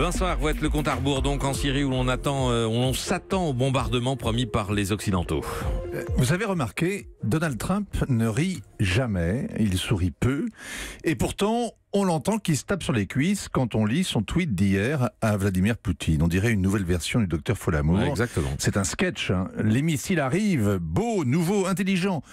Vincent Hervouette, le compte à rebours donc en Syrie où l'on s'attend au bombardement promis par les Occidentaux. Vous avez remarqué, Donald Trump ne rit jamais, il sourit peu, et pourtant on l'entend qui se tape sur les cuisses quand on lit son tweet d'hier à Vladimir Poutine. On dirait une nouvelle version du docteur Folamour. Ouais, exactement. C'est un sketch, hein. Les missiles arrivent, beau, nouveau, intelligent.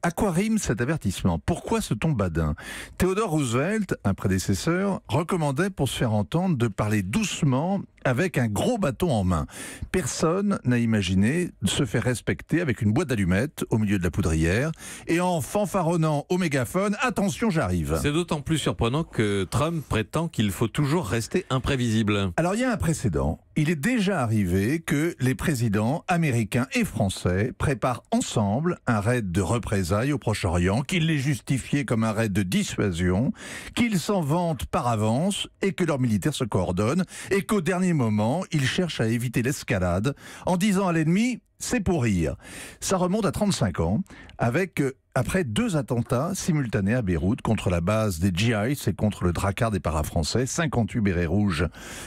À quoi rime cet avertissement? Pourquoi ce ton badin? Theodore Roosevelt, un prédécesseur, recommandait pour se faire entendre de parler doucement avec un gros bâton en main. Personne n'a imaginé se faire respecter avec une boîte d'allumettes au milieu de la poudrière et en fanfaronnant au mégaphone « Attention, j'arrive ». C'est d'autant plus surprenant que Trump prétend qu'il faut toujours rester imprévisible. Alors il y a un précédent. Il est déjà arrivé que les présidents américains et français préparent ensemble un raid de représailles au Proche-Orient, qu'ils les justifiaient comme un raid de dissuasion, qu'ils s'en vantent par avance et que leurs militaires se coordonnent et qu'au dernier moment, ils cherchent à éviter l'escalade en disant à l'ennemi « c'est pour rire ». Ça remonte à 35 ans avec... Après 2 attentats simultanés à Beyrouth contre la base des GIs et contre le Drakkar des parafrançais, 58 bérets rouges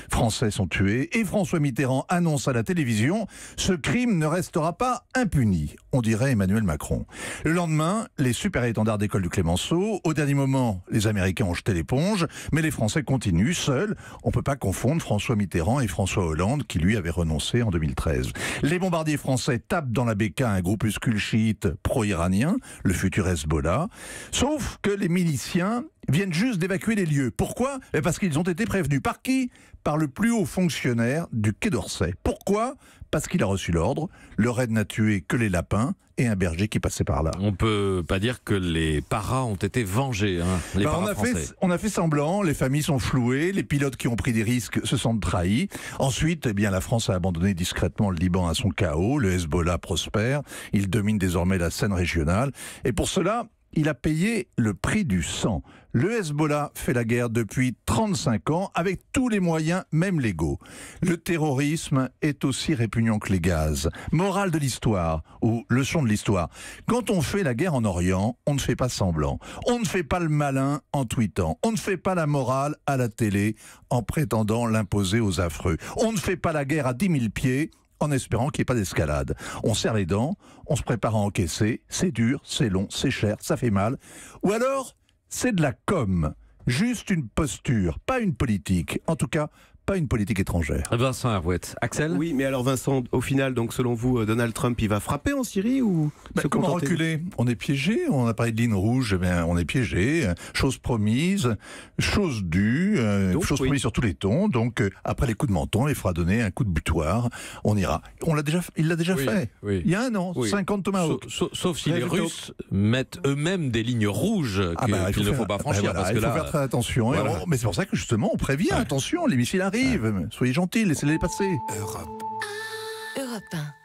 français sont tués et François Mitterrand annonce à la télévision « Ce crime ne restera pas impuni », on dirait Emmanuel Macron. Le lendemain, les super-étendards d'école du Clémenceau, au dernier moment, les Américains ont jeté l'éponge, mais les Français continuent, seuls. On ne peut pas confondre François Mitterrand et François Hollande qui lui avait renoncé en 2013. Les bombardiers français tapent dans la béca un groupuscule chiite pro-iranien, le futur Hezbollah, sauf que les miliciens viennent juste d'évacuer les lieux. Pourquoi? Parce qu'ils ont été prévenus. Par qui? Par le plus haut fonctionnaire du Quai d'Orsay. Pourquoi? Parce qu'il a reçu l'ordre. Le raid n'a tué que les lapins et un berger qui passait par là. On peut pas dire que les paras ont été vengés, hein, les paras français. On a fait semblant, les familles sont flouées, les pilotes qui ont pris des risques se sentent trahis. Ensuite, eh bien, la France a abandonné discrètement le Liban à son chaos, le Hezbollah prospère, il domine désormais la scène régionale. Et pour cela, il a payé le prix du sang. Le Hezbollah fait la guerre depuis 35 ans avec tous les moyens, même légaux. Le terrorisme est aussi répugnant que les gaz. Morale de l'histoire, ou leçon de l'histoire. Quand on fait la guerre en Orient, on ne fait pas semblant. On ne fait pas le malin en tweetant. On ne fait pas la morale à la télé en prétendant l'imposer aux affreux. On ne fait pas la guerre à 10 000 pieds en espérant qu'il n'y ait pas d'escalade. On serre les dents, on se prépare à encaisser, c'est dur, c'est long, c'est cher, ça fait mal. Ou alors, c'est de la com, juste une posture, pas une politique. En tout cas, pas une politique étrangère. Vincent Hervouette. Axel? Oui, mais alors Vincent, au final, donc selon vous, Donald Trump, il va frapper en Syrie ou se comment contenter? reculer? On est piégé, on a parlé de ligne rouge, on est piégé, chose promise, chose due, chose promise sur tous les tons, donc après les coups de menton, il faudra donner un coup de butoir, on ira. Il l'a déjà fait, oui. Il y a un an, 50 Tomahawk. Sauf si les Russes mettent eux-mêmes des lignes rouges qu'il ne faut pas franchir. Parce que il faut là, faire très attention, voilà. mais c'est pour ça que justement on prévient, attention, les missiles arrivent, soyez gentils, laissez-les passer. Europe 1.